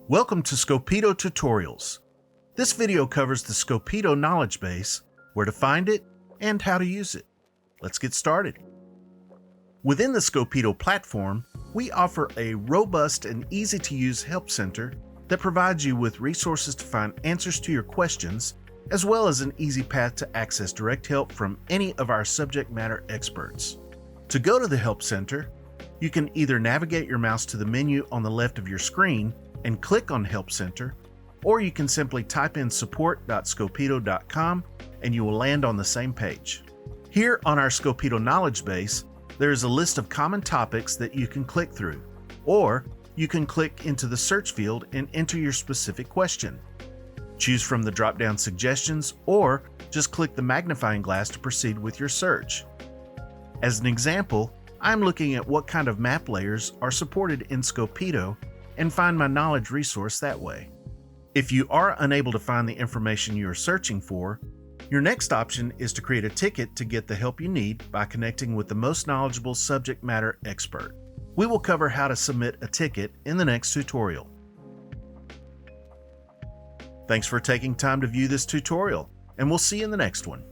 Welcome to Scopito Tutorials. This video covers the Scopito knowledge base, where to find it, and how to use it. Let's get started. Within the Scopito platform, we offer a robust and easy-to-use help center that provides you with resources to find answers to your questions, as well as an easy path to access direct help from any of our subject matter experts. To go to the Help Center, you can either navigate your mouse to the menu on the left of your screen and click on Help Center, or you can simply type in support.scopito.com and you will land on the same page. Here on our Scopito knowledge base, there is a list of common topics that you can click through, or you can click into the search field and enter your specific question. Choose from the drop-down suggestions, or just click the magnifying glass to proceed with your search. As an example, I'm looking at what kind of map layers are supported in Scopito and find my knowledge resource that way. If you are unable to find the information you are searching for, your next option is to create a ticket to get the help you need by connecting with the most knowledgeable subject matter expert. We will cover how to submit a ticket in the next tutorial. Thanks for taking time to view this tutorial, and we'll see you in the next one.